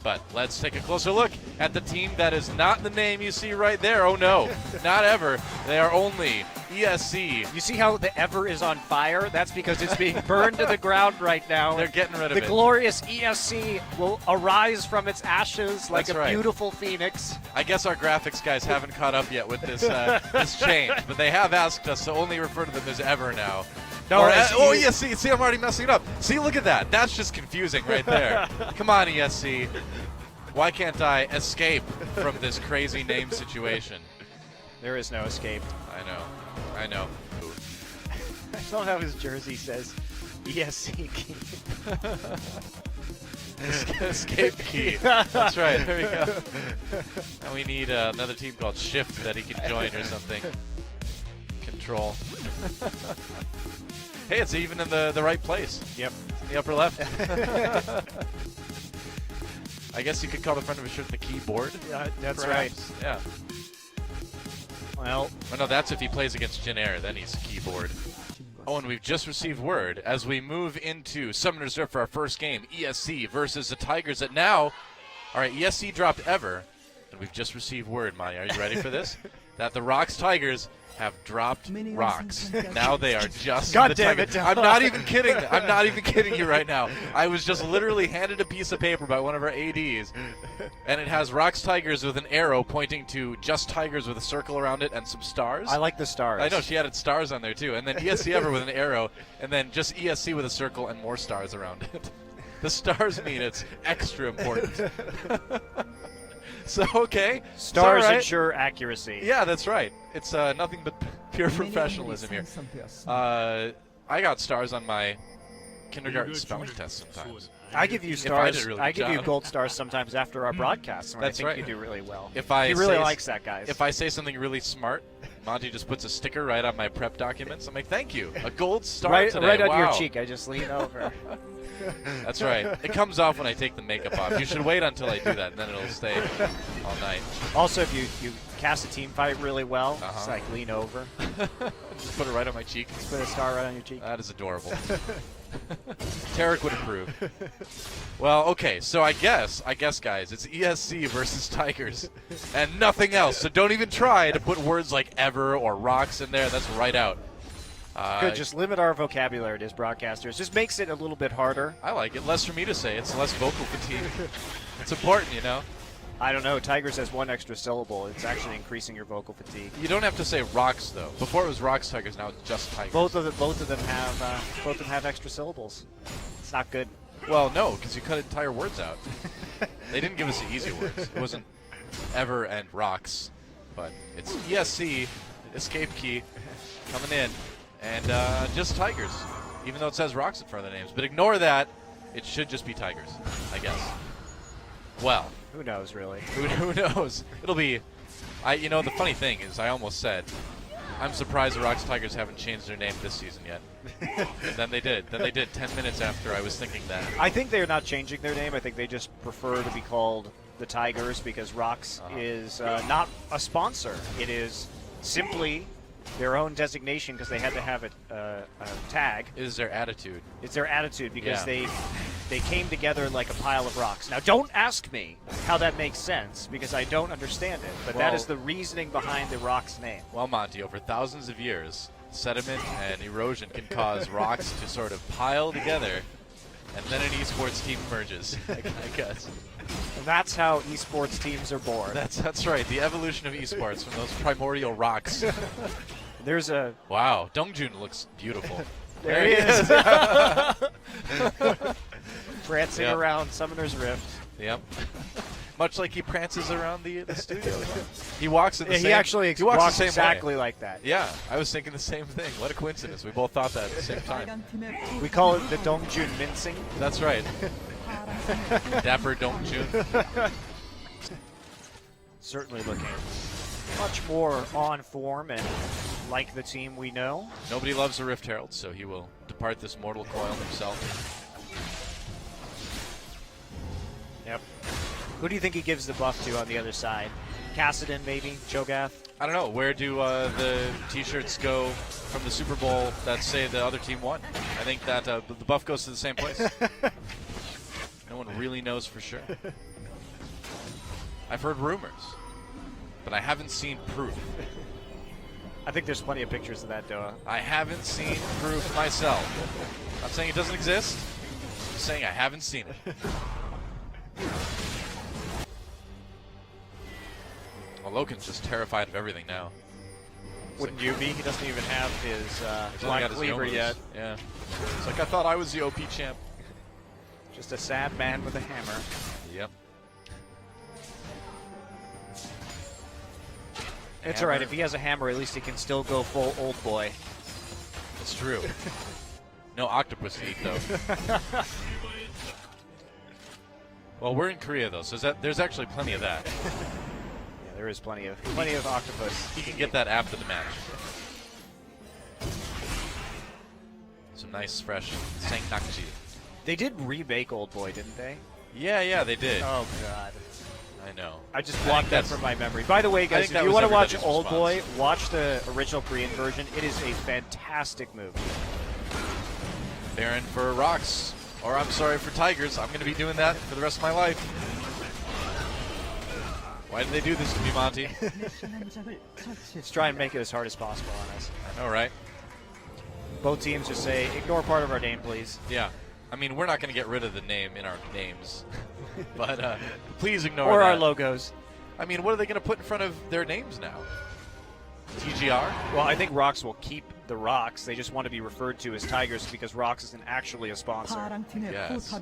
But let's take a closer look at the team that is not the name you see right there. Oh no, not ever. They are only ESC. You see how the ever is on fire? That's because it's being burned to the ground right now. They're getting rid of the it. The glorious ESC will arise from its ashes like That's right. beautiful phoenix. I guess our graphics guys haven't caught up yet with this this change, but they have asked us to only refer to them as ever now. No, oh, yeah, see, I'm already messing it up. See, look at that. That's just confusing right there. Come on, ESC. Why can't I escape from this crazy name situation? There is no escape. I know. I love how his jersey says ESC key. Escape key. That's right. There we go. And we need another team called Shift that he can join or something. Control. Hey, it's even in the right place. Yep. In the upper left. I guess you could call the front of his shirt the keyboard. That's perhaps. right. Yeah. Well. Oh, no, that's if he plays against Jin Air. Then he's keyboard. Oh, and we've just received word as we move into Summoner's Rift for our first game. ESC versus the Tigers at now. All right, ESC dropped Ever. And we've just received word, Maya. Are you ready for this? That the Rocks Tigers have dropped Rocks. Now they are just God the damn Tigers. it. I'm not even kidding. I'm not even kidding you right now. I was just literally handed a piece of paper by one of our ADs, and it has Rocks Tigers with an arrow pointing to just Tigers with a circle around it and some stars. I like the stars. I know, she added stars on there too. And then ESC Ever with an arrow, and then just ESC with a circle and more stars around it. The stars mean it's extra important. So, okay. Stars right. ensure accuracy. Yeah, that's right. It's nothing but pure professionalism here. I got stars on my kindergarten spelling test sometimes. I give you stars. I give you job. gold stars sometimes after our broadcasts when That's I think right. you do really well. If I he really say, likes that, guys. If I say something really smart, Monte just puts a sticker right on my prep documents. I'm like, thank you. A gold star today. Right on wow. your cheek. I just lean over. That's right. It comes off when I take the makeup off. You should wait until I do that, and then it'll stay all night. Also, if you cast a team fight really well, it's like lean over. Just put it right on my cheek. Just put a star right on your cheek. That is adorable. Tarek would approve. Well, okay, so I guess, guys, it's ESC versus Tigers and nothing else. So don't even try to put words like ever or rocks in there. That's right out. Good, just limit our vocabulary as broadcasters. Just makes it a little bit harder. I like it. Less for me to say. It's less vocal fatigue. It's important, you know? I don't know. Tigers has one extra syllable. It's actually increasing your vocal fatigue. You don't have to say rocks, though. Before it was rocks, Tigers. Now it's just Tigers. Both of them have extra syllables. It's not good. Well, no, because you cut entire words out. They didn't give us the easy words. It wasn't ever and rocks, but it's ESC, escape key, coming in, and just Tigers, even though it says rocks in front of the names. But ignore that. It should just be Tigers, I guess. Well. Who knows, really? Who knows? It'll be. You know, the funny thing is, I almost said, I'm surprised the Rocks Tigers haven't changed their name this season yet. And then they did. 10 minutes after I was thinking that. I think they're not changing their name. I think they just prefer to be called the Tigers because Rocks is not a sponsor. It is simply their own designation because they had to have a tag. It is their attitude. It's their attitude because they came together like a pile of rocks. Now, don't ask me how that makes sense because I don't understand it, but that is the reasoning behind the Rocks name. Well, Monty, over thousands of years, sediment and erosion can cause rocks to sort of pile together, and then an esports team emerges, I guess. And that's how esports teams are born. That's right, the evolution of esports from those primordial rocks. There's a... Wow, Dongjun looks beautiful. There he is. Prancing around Summoner's Rift. Yep. Much like he prances around the studio. He walks in the same He actually walks the same exactly like that. Yeah, I was thinking the same thing. What a coincidence. We both thought that at the same time. We call it the Dongjun mincing. That's right. Dapper Dongjun. Certainly looking much more on form and like the team we know. Nobody loves a Rift Herald, so he will depart this mortal coil himself. Yep. Who do you think he gives the buff to on the other side? Kassadin, maybe? Cho'Gath? I don't know. Where do the T-shirts go from the Super Bowl that say the other team won? I think that the buff goes to the same place. No one really knows for sure. I've heard rumors, but I haven't seen proof. I think there's plenty of pictures of that, DoA. I haven't seen proof myself. I'm saying it doesn't exist. I'm saying I haven't seen it. Well, Logan's just terrified of everything now. Wouldn't you be? He doesn't even have his He's only blind got his cleaver Yomas. yet. Yeah. It's like, I thought I was the OP champ. Just a sad man with a hammer. Yep. It's alright, if he has a hammer, at least he can still go full old boy. It's true. No octopus to eat, though. Well, we're in Korea, though, so there's actually plenty of that. Yeah, there is plenty of octopus. He can get that after the match. Some nice, fresh sanknakji. They did rebake Old Boy, didn't they? Yeah, they did. Oh, God. I know. I just blocked that from my memory. By the way, guys, think if that you was want to watch everybody's Old response. Boy, watch the original Korean version. It is a fantastic movie. Baron for rocks. Or I'm sorry, for tigers. I'm going to be doing that for the rest of my life. Why did they do this to me, Monty? Let's try and make it as hard as possible on us. I know, right? Both teams just say, ignore part of our name, please. Yeah. I mean, we're not going to get rid of the name in our names. But please ignore Or that. our logos. I mean, what are they going to put in front of their names now? TGR? Well, I think Rocks will keep the Rocks. They just want to be referred to as Tigers because Rocks isn't actually a sponsor. Yes.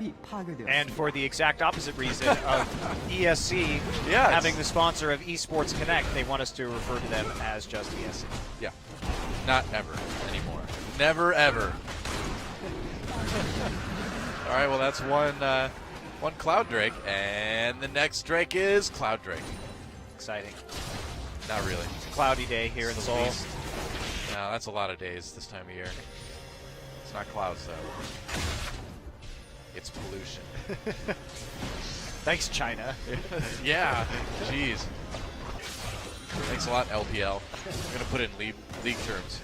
And for the exact opposite reason of ESC Yes. having the sponsor of Esports Connect, they want us to refer to them as just ESC. Yeah. Not ever anymore. Never, ever. All right, well, that's one Cloud Drake, and the next Drake is Cloud Drake. Exciting. Not really. It's a cloudy day here in Seoul. No, that's a lot of days this time of year. It's not clouds, though. It's pollution. Thanks, China. Yeah, jeez. Thanks a lot, LPL. I'm going to put it in league terms.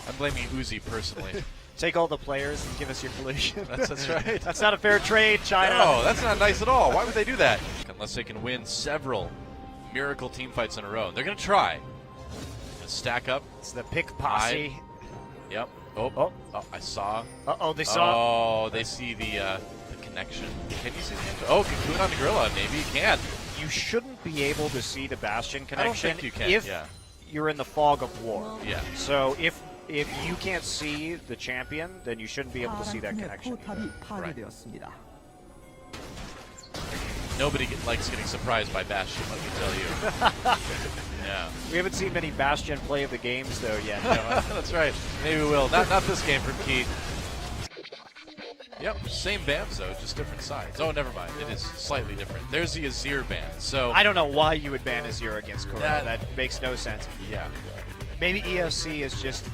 I'm blaming Uzi personally. Take all the players and give us your pollution. That's right. That's not a fair trade, China. No, that's not nice at all. Why would they do that? Unless they can win several miracle team fights in a row. They're going to try. Stack up. It's the pick posse. Yep. Oh, I saw. Uh-oh, they saw. Oh, they see the connection. Can you see the connection? Oh, Cocoon on the Gorilla. Maybe you can. You shouldn't be able to see the Bastion I don't connection think you can, if yeah. you're in the fog of war. Yeah. So if you can't see the champion, then you shouldn't be able to see that connection. Right. Nobody likes getting surprised by Bastion, let me tell you. Yeah. We haven't seen many Bastion play of the games, though, yet. That's right. Maybe we will. Not this game from Key. Yep, same bands, though, just different sides. Oh, never mind. It is slightly different. There's the Azir band, so... I don't know why you would ban Azir against Korea. That makes no sense. Yeah. Maybe ESC is just...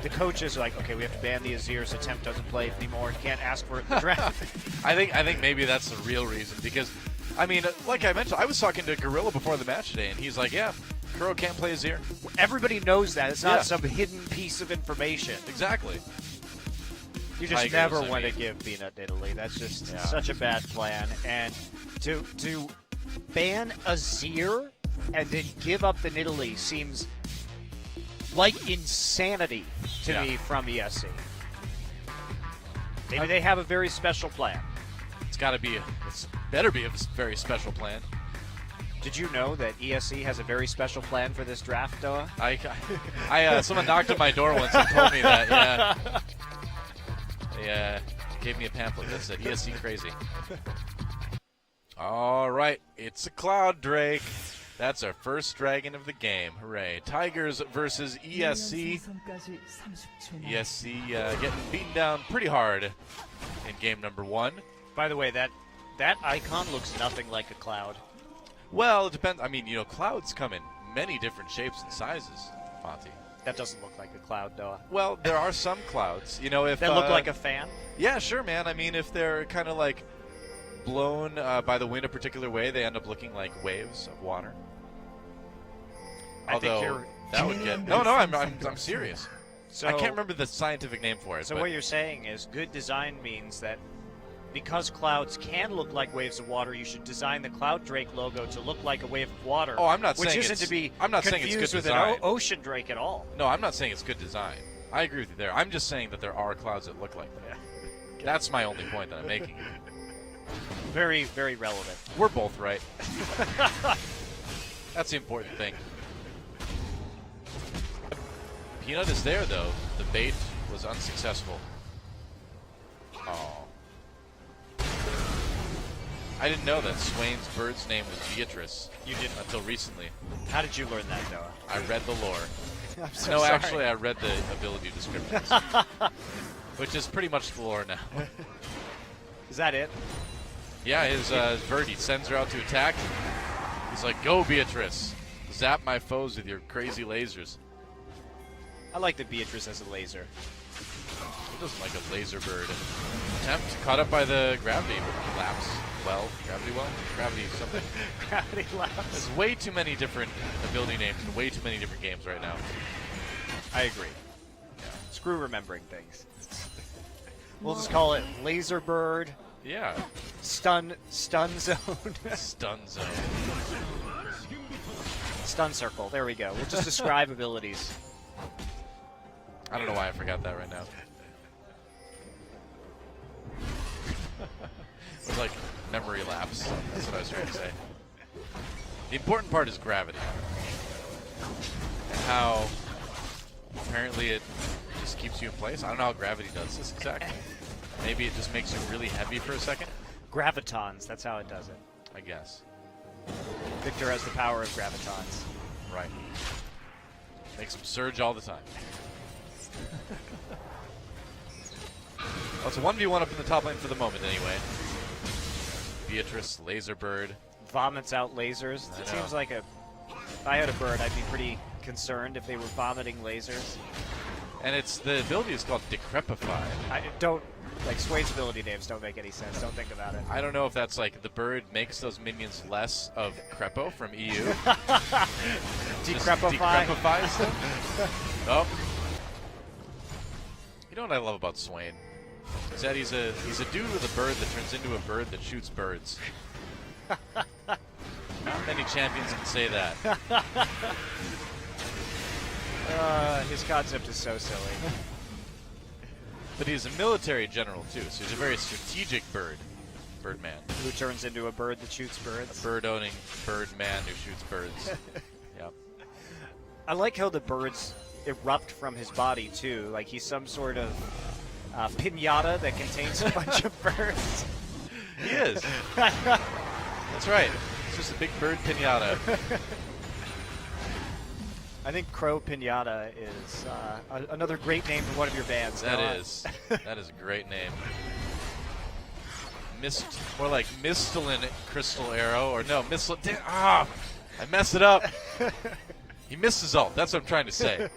The coaches are like, okay, we have to ban the Azir so Temp doesn't play anymore. He can't ask for it in the draft. I think maybe that's the real reason, because, I mean, like I mentioned, I was talking to Gorilla before the match today, and he's like, yeah, Kuro can't play Azir. Everybody knows that. It's not Yeah. some hidden piece of information. Exactly. You just Tigers, never I want to mean. give Peanut Italy. That's just Yeah. such a bad plan. And to ban Azir and then give up the Nidalee seems like insanity to Yeah. me from ESC. Maybe they have a very special plan. It's better be a very special plan. Did you know that ESC has a very special plan for this draft, DoA? Someone knocked on my door once and told me that, yeah. They gave me a pamphlet that said ESC crazy. All right, it's a Cloud Drake. That's our first dragon of the game. Hooray. Tigers versus ESC. ESC getting beaten down pretty hard in game number 1. By the way, that icon looks nothing like a cloud. Well, it depends. I mean, clouds come in many different shapes and sizes, Monty. That doesn't look like a cloud, DoA. Well, there are some clouds. If That look like a fan? Yeah, sure, man. I mean, if they're kind of like blown by the wind a particular way, they end up looking like waves of water. I think Although you're... that would get no. I'm serious. So, I can't remember the scientific name for it. So but what you're saying is good design means that because clouds can look like waves of water, you should design the Cloud Drake logo to look like a wave of water. Oh, I'm not which saying isn't it's, to be I'm not saying confused it's good with design. an ocean drake at all. No, I'm not saying it's good design. I agree with you there. I'm just saying that there are clouds that look like that. Yeah. That's my only point that I'm making. Very, very relevant. We're both right. That's the important thing. Peanut is there, though. The bait was unsuccessful. Oh. I didn't know that Swain's bird's name was Beatrice. You didn't? Until recently. How did you learn that, Noah? I read the lore. I'm so No, sorry. actually, I read the ability descriptions. Which is pretty much the lore now. Is that it? Yeah, his bird, he sends her out to attack. He's like, go, Beatrice. Zap my foes with your crazy lasers. I like the Beatrice as a laser. Who doesn't like a laser bird? Attempt caught up by the gravity lapse. Well, gravity well? Gravity something. Gravity lapse. There's way too many different ability names in way too many different games right now. I agree. Yeah. Screw remembering things. We'll just call it Laser Bird. Yeah. Stun Zone. Stun zone. Stun Circle. There we go. We'll just describe abilities. I don't know why I forgot that right now. It was like memory lapse. That's what I was trying to say. The important part is gravity. And how apparently it just keeps you in place. I don't know how gravity does this exactly. Maybe it just makes you really heavy for a second? Gravitons. That's how it does it. I guess. Victor has the power of Gravitons. Right. Makes them surge all the time. Well, it's a 1v1 up in the top lane for the moment, anyway. Beatrice, Laserbird. Vomits out lasers. It seems like a... If I had a bird, I'd be pretty concerned if they were vomiting lasers. And the ability is called Decrepify. I don't... Like, Sway's ability names don't make any sense. Don't think about it. I don't know if that's like the bird makes those minions less of Crepo from EU. Decrepify. Decrepifies them. Oh. You know what I love about Swain? Is that he's a dude with a bird that turns into a bird that shoots birds. Not many champions can say that. His concept is so silly. But he's a military general too, so he's a very strategic birdman. Who turns into a bird that shoots birds. A bird-owning birdman who shoots birds. Yep. I like how the birds erupt from his body too. Like he's some sort of pinata that contains a bunch of birds. He is. That's right. It's just a big bird pinata. I think Crow Pinata is another great name for one of your bands. That is a great name. More like Mistalin Crystal Arrow, or no, Mistalin. I messed it up. He missed his ult. That's what I'm trying to say.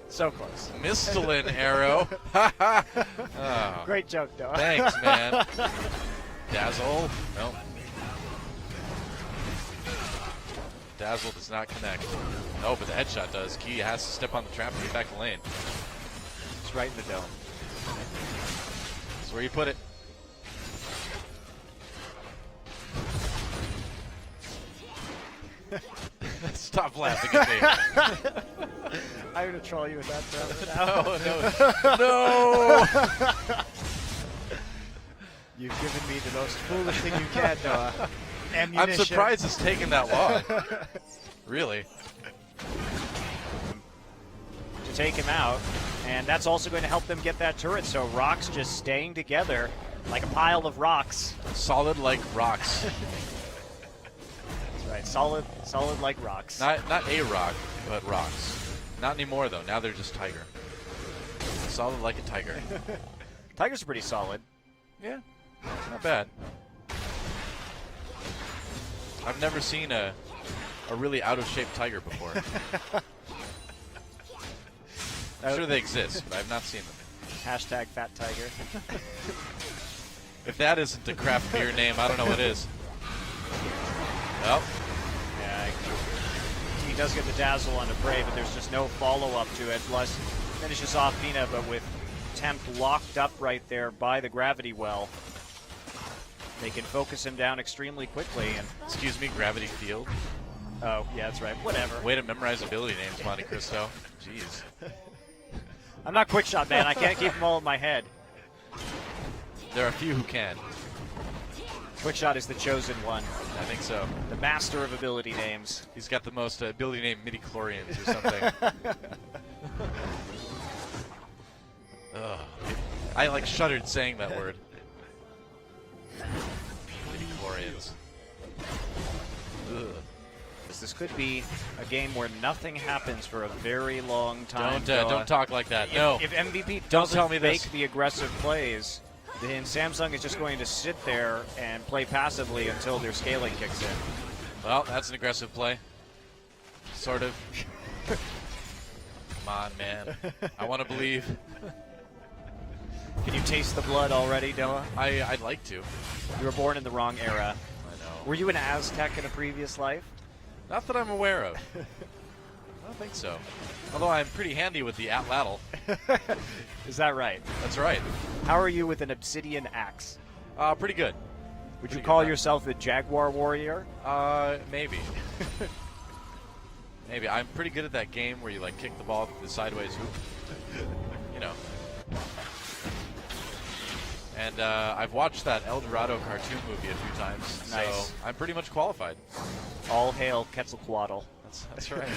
So close. Mistalin Arrow. Oh. Great joke, Noah. Thanks, man. Dazzle. Nope. Dazzle does not connect. No, but the headshot does. Key has to step on the trap and get back to lane. It's right in the dome. That's where you put it. Stop laughing at me. I'm going to troll you with that forever now. No. You've given me the most foolish thing you can, Noah. Ammunition. I'm surprised it's taken that long. Really? To take him out, and that's also going to help them get that turret, so rocks just staying together like a pile of rocks. Solid like rocks. That's right, solid like rocks. Not a rock, but rocks. Not anymore, though. Now they're just tiger. Solid like a tiger. Tigers are pretty solid. Yeah, not bad. I've never seen a really out-of-shape tiger before. I'm sure they exist, but I've not seen them. Hashtag fat tiger. If that isn't a craft beer name, I don't know what is. Well, Yeah, he does get the dazzle on the Prey, but there's just no follow-up to it. Plus, finishes off Pina, but with attempt locked up right there by the gravity well. They can focus him down extremely quickly. And excuse me, Gravity Field. oh, yeah, that's right. Whatever. Way to memorize ability names, Montecristo. Jeez. I'm not quick shot, man. I can't keep them all in my head. There are a few who can. Quick shot is the chosen one. I think so. The master of ability names. He's got the most ability name midi-chlorians or something. Ugh. I like shuddered saying that word. Midi-chlorians. Ugh. This could be a game where nothing happens for a very long time. Don't talk like that. No. If MVP Don't doesn't tell me make this. the aggressive plays, then Samsung is just going to sit there and play passively until their scaling kicks in. Well, that's an aggressive play. Sort of. Come on, man. I want to believe. Can you taste the blood already, DoA? I'd like to. You were born in the wrong era. I know. Were you an Aztec in a previous life? Not that I'm aware of. I don't think so. Although I'm pretty handy with the atlatl. Is that right? That's right. How are you with an obsidian axe? Pretty good. Would Pretty you good, call man. yourself a jaguar warrior? Maybe. Maybe. I'm pretty good at that game where you like kick the ball through the sideways hoop. You know. And I've watched that El Dorado cartoon movie a few times, Nice. so I'm pretty much qualified. All hail Quetzalcoatl. That's right.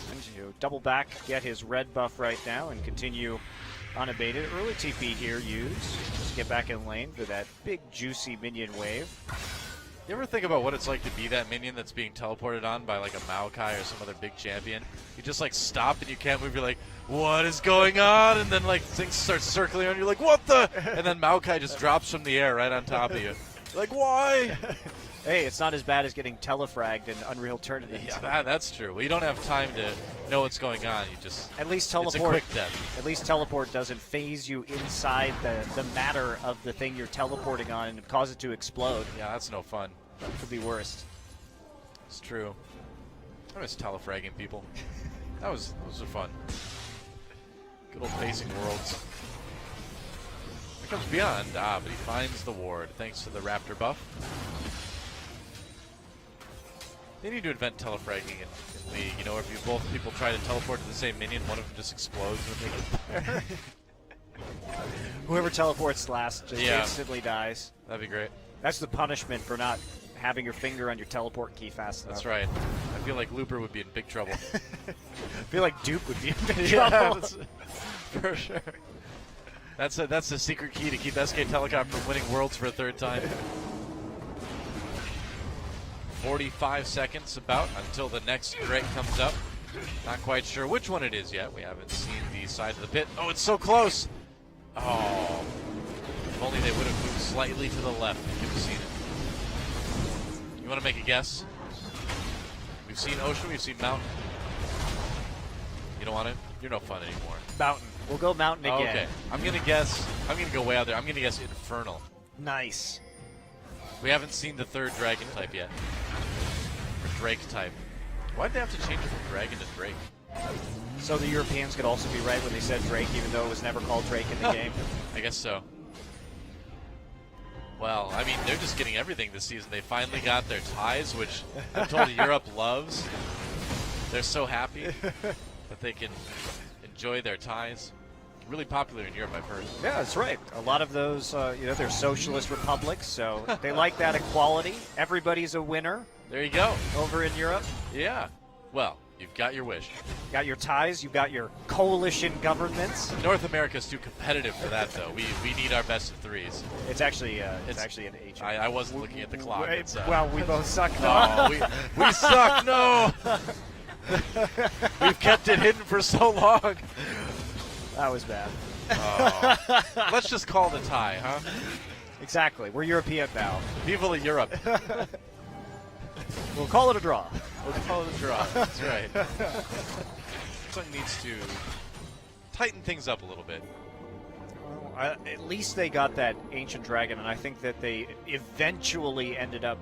FenJiH double back, get his red buff right now, and continue unabated. Early TP here used. Just get back in lane for that big juicy minion wave. You ever think about what it's like to be that minion that's being teleported on by like a Maokai or some other big champion? You just like stop and you can't move. You're like, what is going on? And then like things start circling around. You're like, what the? And then Maokai just drops from the air right on top of you. You're like, why? Hey, it's not as bad as getting telefragged in Unreal Tournament. Yeah, that's true. Well, you don't have time to know what's going on. You just At least it's teleport. a quick death. At least teleport doesn't phase you inside the matter of the thing you're teleporting on and cause it to explode. Yeah, that's no fun. Could be worse. It's true. I miss telefragging people. Those are fun. Good old facing worlds. Here comes Beyond. But he finds the ward thanks to the Raptor buff. They need to invent telefragging in League. You know, if you both people try to teleport to the same minion, one of them just explodes when they get there. Whoever teleports last just Yeah. instantly dies. That'd be great. That's the punishment for not having your finger on your teleport key fast enough. That's right. I feel like Looper would be in big trouble. I feel like Duke would be in big Yeah, trouble. for sure. That's the secret key to keep SK Telecom from winning Worlds for a third time. 45 seconds about until the next Drake comes up. Not quite sure which one it is yet. We haven't seen the side of the pit. Oh, it's so close. Oh. If only they would have moved slightly to the left. We could have seen it. You want to make a guess? We've seen Ocean, we've seen Mountain. You don't want to? You're no fun anymore. Mountain. We'll go Mountain again. Okay. I'm going to go way out there. I'm going to guess Infernal. Nice. We haven't seen the third dragon type yet. Or Drake type. Why'd they have to change it from dragon to Drake? So the Europeans could also be right when they said Drake, even though it was never called Drake in the game. I guess so. Well, I mean, they're just getting everything this season. They finally got their ties, which I'm told Europe loves. They're so happy that they can enjoy their ties. Really popular in Europe, I've heard. Yeah, that's right. A lot of those, they're socialist republics, so they like that equality. Everybody's a winner There you go. over in Europe. Yeah. Well, you've got your wish. Got your ties, you've got your coalition governments. North America's too competitive for that, though. We need our best of threes. It's actually actually an H. I wasn't looking at the clock. It's, Well, we both suck. no, we suck. No. We've kept it hidden for so long. That was bad. Oh. Let's just call it a tie, huh? Exactly. We're European now. Viva la Europe. We'll call it a draw. We'll call it a draw. That's right. Something needs to tighten things up a little bit. At least they got that Ancient Dragon, and I think that they eventually ended up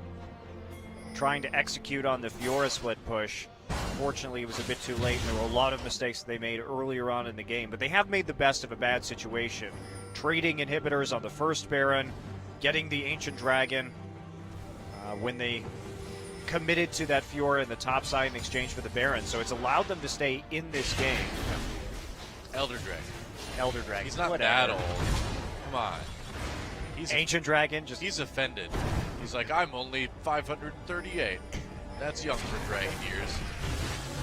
trying to execute on the Fiora split push unfortunately, it was a bit too late. There were a lot of mistakes that they made earlier on in the game, but they have made the best of a bad situation. Trading inhibitors on the first Baron, getting the Ancient Dragon when they committed to that Fiora in the top side in exchange for the Baron. So it's allowed them to stay in this game. Elder Dragon. Elder Dragon. He's not whatever. that old. Come on. Ancient Dragon. He's offended. He's like, I'm only 538. That's young for dragon years.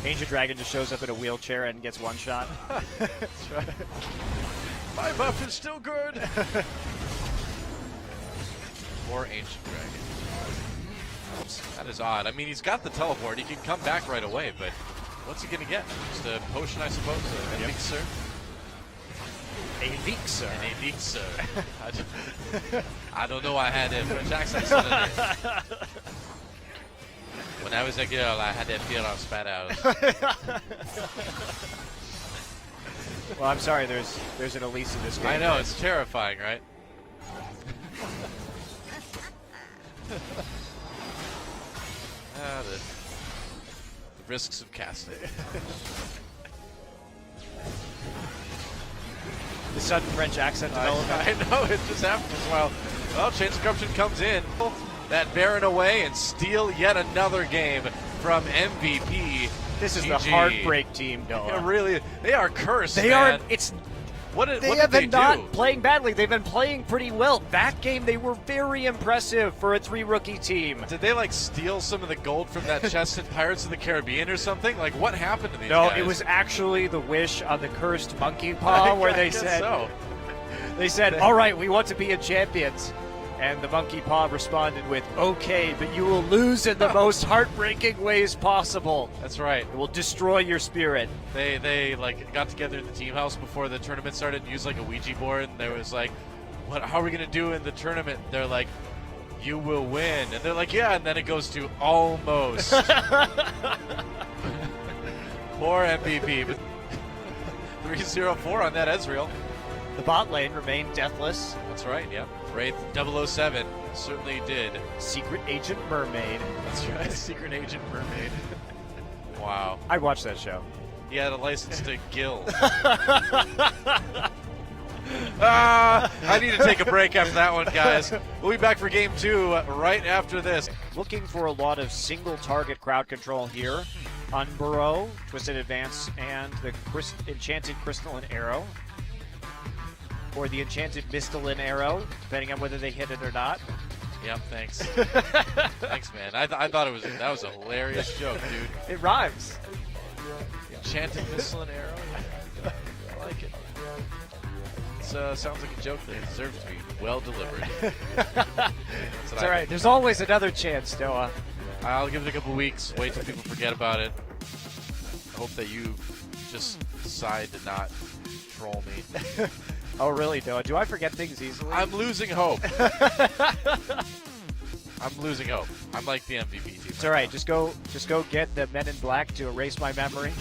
Ancient Dragon just shows up in a wheelchair and gets one shot. That's right. My buff is still good. Poor Ancient Dragon. That is odd. I mean, he's got the teleport. He can come back right away, but what's he going to get? Just a potion, I suppose? A elixir? Elixir. An elixir. I don't know. I had a French accent suddenly. When I was a girl, I had that fear on spat out. Well, I'm sorry. There's an Elise in this game. I know. It's terrifying, right? The risks of casting. The sudden French accent development. I know, it just happened as well. Well, Chains of Corruption comes in. That Baron away and steal yet another game from MVP. This is GG. the heartbreak team, DoA. Yeah, really, they are cursed, They man. are. It's. What did They what have did been they not do? playing badly. They've been playing pretty well. That game, they were very impressive for a 3-rookie team. Did they like steal some of the gold from that chest in Pirates of the Caribbean or something? Like, what happened to these No, guys? it was actually the wish on the cursed monkey paw where they said, they said, all right, we want to be in champions. And the monkey paw responded with, okay, but you will lose in the most heartbreaking ways possible. That's right. It will destroy your spirit. They like got together in the team house before the tournament started and used like a Ouija board, and there was like, how are we gonna do in the tournament? They're like, you will win. And they're like, yeah, and then it goes to almost. Poor MVP, but 3-0-4 on that Ezreal. The bot lane remained deathless. That's right, yeah. Wraith 007 certainly did. Secret Agent Mermaid. That's right, Secret Agent Mermaid. Wow. I watched that show. He had a license to gill. I need to take a break after that one, guys. We'll be back for game 2 right after this. Looking for a lot of single target crowd control here. Unburrow, Twisted Advance, and the Enchanted Crystalline Arrow. Or the Enchanted Mistalin Arrow, depending on whether they hit it or not. Yep, thanks. Thanks, man. I thought that was a hilarious joke, dude. It rhymes. Enchanted Missile and Arrow. I like it. It sounds like a joke that deserves to be well delivered. It's all right. There's always another chance, DoA. I'll give it a couple weeks. Wait till people forget about it. I hope that you just decide to not troll me. Oh, really, DoA? Do I forget things easily? I'm losing hope. I'm losing hope. I'm like the MVP team. It's all right. Just go get the Men in Black to erase my memory.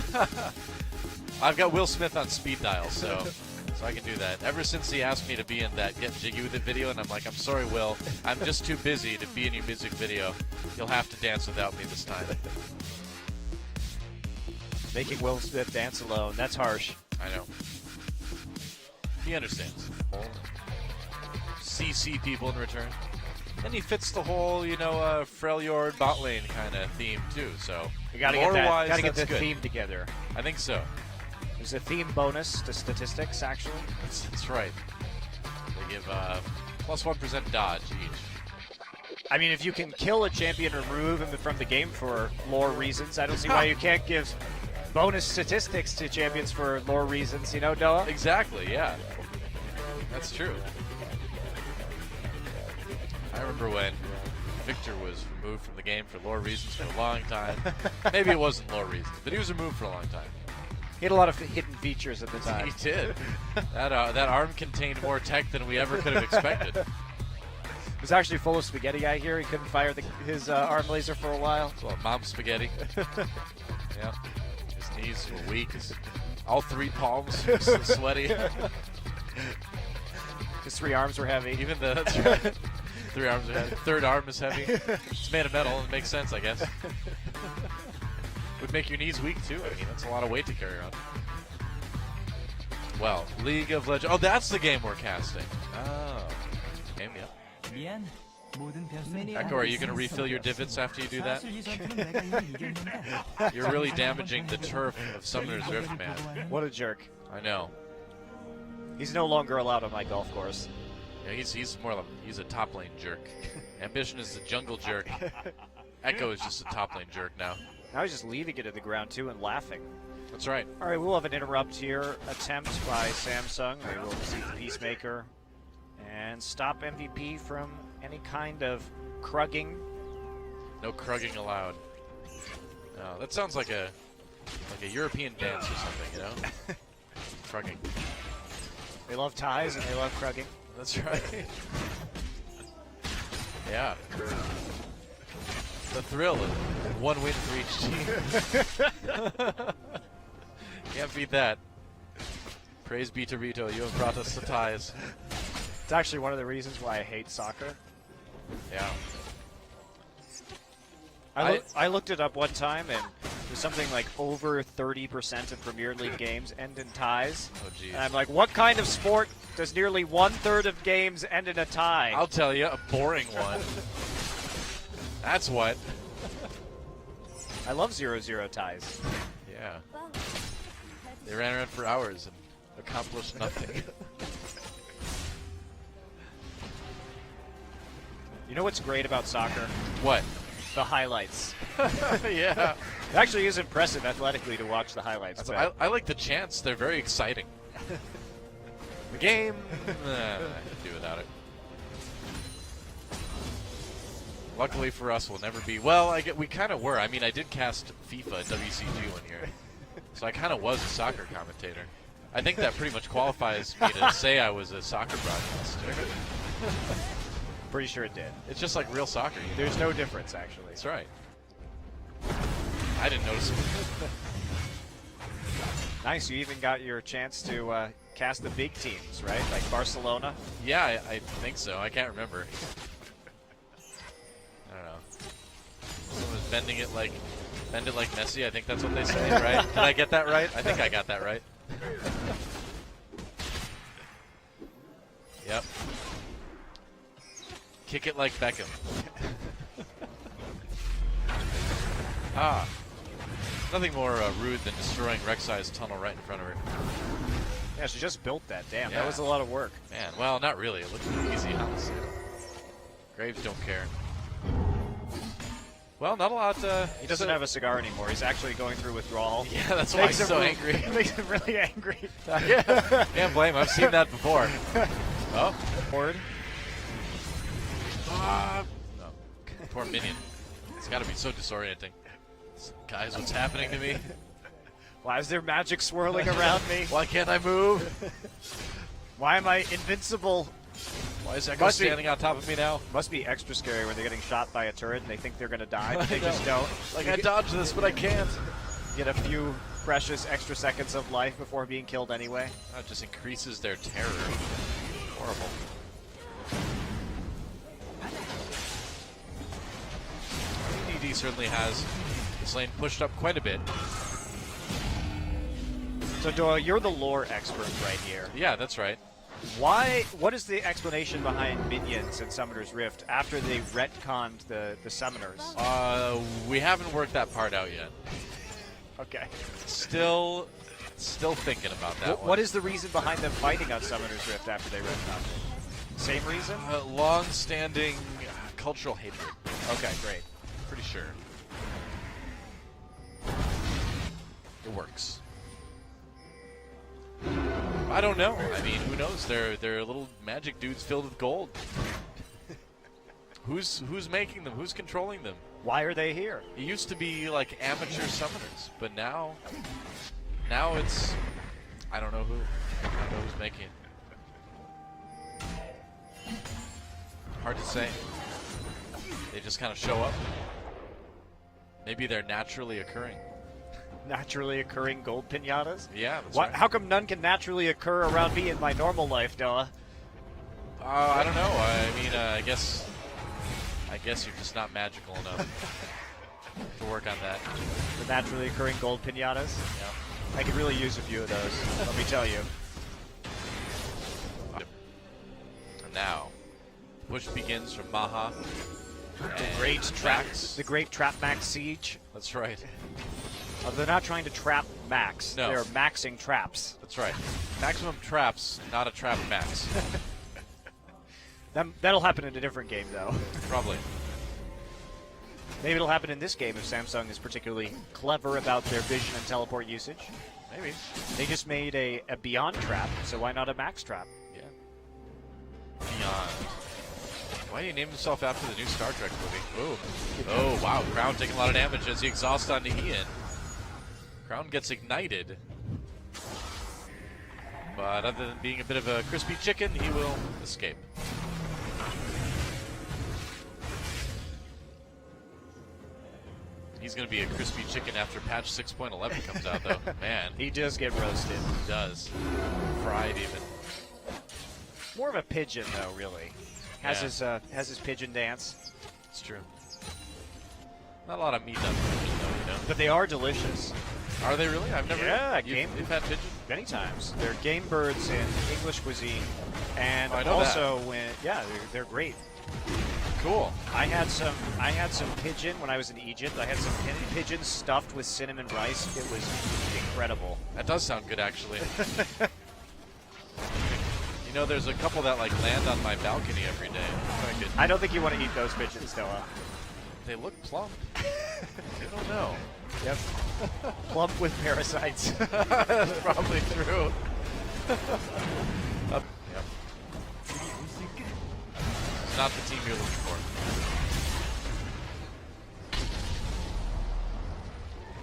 I've got Will Smith on speed dial, so I can do that. Ever since he asked me to be in that Get Jiggy With It video, and I'm like, I'm sorry, Will. I'm just too busy to be in your music video. You'll have to dance without me this time. Making Will Smith dance alone. That's harsh. I know. He understands. CC people in return. And he fits the whole, Freljord bot lane kind of theme, too. So, You gotta get the theme together. I think so. There's a theme bonus to statistics, actually. That's right. They give plus 1% dodge each. I mean, if you can kill a champion or remove him from the game for lore reasons, I don't see why you can't give bonus statistics to champions for lore reasons, DoA? Exactly, yeah. That's true. I remember when Victor was removed from the game for lore reasons for a long time. Maybe it wasn't lore reasons, but he was removed for a long time. He had a lot of hidden features at the time. He did. That arm contained more tech than we ever could have expected. It was actually full of spaghetti guy here. He couldn't fire his arm laser for a while. Well, mom spaghetti. Yeah. His knees were weak. All 3 palms were so sweaty. His 3 arms were heavy. Even that's right. 3 arms are heavy. 3rd arm is heavy. It's made of metal. It makes sense, I guess. Would make your knees weak too. I mean, that's a lot of weight to carry around. Well, League of Legends. Oh, that's the game we're casting. Oh. Game, yeah. Echo, are you going to refill your divots after you do that? You're really damaging the turf of Summoner's Rift, man. What a jerk. I know. He's no longer allowed on my golf course. Yeah, he's more like he's a top lane jerk. Ambition is the jungle jerk. Echo is just a top lane jerk now. Now he's just leaving it in the ground too and laughing. That's right. All right, we'll have an interrupt here attempt by Samsung. We will see the Peacemaker and stop MVP from any kind of crugging. No crugging allowed. No, that sounds like a European dance or something, you know? Crugging. They love ties and they love crugging. That's right. Yeah. The thrill of one win for each team. Can't beat that. Praise be to Rito, you have brought us the ties. It's actually one of the reasons why I hate soccer. Yeah. I looked it up one time, and there's something like over 30% of Premier League games end in ties. Oh, geez. And I'm like, what kind of sport does nearly 1/3 of games end in a tie? I'll tell you, a boring one. That's what. I love 0-0 ties. Yeah. They ran around for hours and accomplished nothing. You know what's great about soccer? What? The highlights. Yeah. It actually is impressive athletically to watch the highlights. But I like the chants. They're very exciting. The game, I can do without it. Luckily for us, we'll never be. Well, we kind of were. I mean, I did cast FIFA WCG one year, so I kind of was a soccer commentator. I think that pretty much qualifies me to say I was a soccer broadcaster. Pretty sure it did. It's just like real soccer. You know? There's no difference, actually. That's right. I didn't notice it. Nice. You even got your chance to cast the big teams, right? Like Barcelona. Yeah, I think so. I can't remember. I don't know. Someone was bend it like Messi. I think that's what they say, right? Did I get that right? I think I got that right. Yep. Kick it like Beckham. Nothing more rude than destroying Rek'Sai's tunnel right in front of her. Yeah, she just built that. Damn, Yeah. that was a lot of work. Man, well, not really. It looked easy, honestly. Graves don't care. Well, not a lot. He doesn't have a cigar anymore. He's actually going through withdrawal. Yeah, that's why he's so angry. Makes him really angry. Yeah, can't blame him. I've seen that before. Oh, Forward. no. Poor minion. It's got to be so disorienting. Guys, what's happening to me? Why is there magic swirling around me? Why can't I move? Why am I invincible? Why is Echo standing on top of me now? Must be extra scary when they're getting shot by a turret and they think they're going to die, but they just don't. Like, I dodged this, but I can't. Get a few precious extra seconds of life before being killed anyway. That just increases their terror. Horrible. DD certainly has this lane pushed up quite a bit. So, DoA, you're the lore expert right here. Yeah, that's right. What is the explanation behind minions in Summoner's Rift after they retconned the summoners? We haven't worked that part out yet. Okay. Still thinking about that one. What is the reason behind them fighting on Summoner's Rift after they retconned it? Same reason? Long-standing cultural hatred. Okay, great. Pretty sure. It works. I don't know. I mean, who knows? They're little magic dudes filled with gold. Who's making them? Who's controlling them? Why are they here? It used to be like amateur summoners, but now it's I don't know who. I don't know who's making it. Hard to say. They just kind of show up. Maybe they're naturally occurring. Naturally occurring gold pinatas? Yeah, that's What? right. How come none can naturally occur around me in my normal life, DoA? I don't know. I mean, I guess you're just not magical enough. to work on that. The naturally occurring gold pinatas. Yeah. I could really use a few of those, let me tell you. And now, push begins from Maha. The great trap max siege. That's right. They're not trying to trap max. No. They're maxing traps. That's right. Maximum traps, not a trap max. That'll happen in a different game, though. Probably. Maybe it'll happen in this game if Samsung is particularly clever about their vision and teleport usage. Maybe. They just made a Beyond trap, so why not a max trap? Yeah. Beyond. Why do you name himself after the new Star Trek movie? Ooh. Oh, wow. Crown taking a lot of damage as he exhausts onto Ian. Crown gets ignited. But other than being a bit of a crispy chicken, he will escape. He's going to be a crispy chicken after patch 6.11 comes out, though. Man. He does get roasted. He does. Fried, even. More of a pigeon, though, really. Has his pigeon dance. It's true. Not a lot of meat on pigeon, though, you know. But they are delicious. Are they really? I've never. Yeah, you've had pigeon? Many times. They're game birds in English cuisine, and I know also they're great. Cool. I had some pigeon when I was in Egypt. I had some pigeon stuffed with cinnamon rice. It was incredible. That does sound good, actually. You know, there's a couple that like land on my balcony every day. I don't think you want to eat those pigeons, DoA. They look plump. I don't know. Yep. Plump with parasites. That's probably true. Yep. It's not the team you're looking for.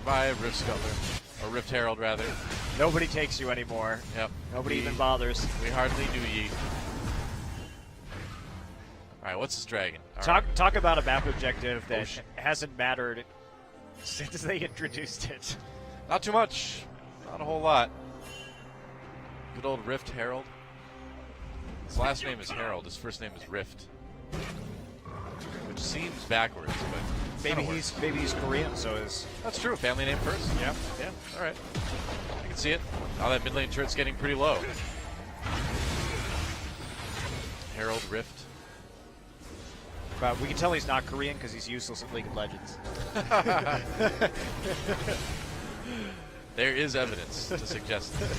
Bye, Rift Scuttler. Or Rift Herald, rather. Nobody takes you anymore. Yep. Nobody even bothers. We hardly do ye. Alright, what's this dragon? Talk about a map objective that hasn't mattered since they introduced it. Not too much. Not a whole lot. Good old Rift Herald. His last name is Herald. His first name is Rift. Which seems backwards, but maybe he's Korean, so is... That's true. Family name first. Yeah. Alright. I can see it. Now that mid lane turret's getting pretty low. Herald Rift. But we can tell he's not Korean because he's useless at League of Legends. There is evidence to suggest that.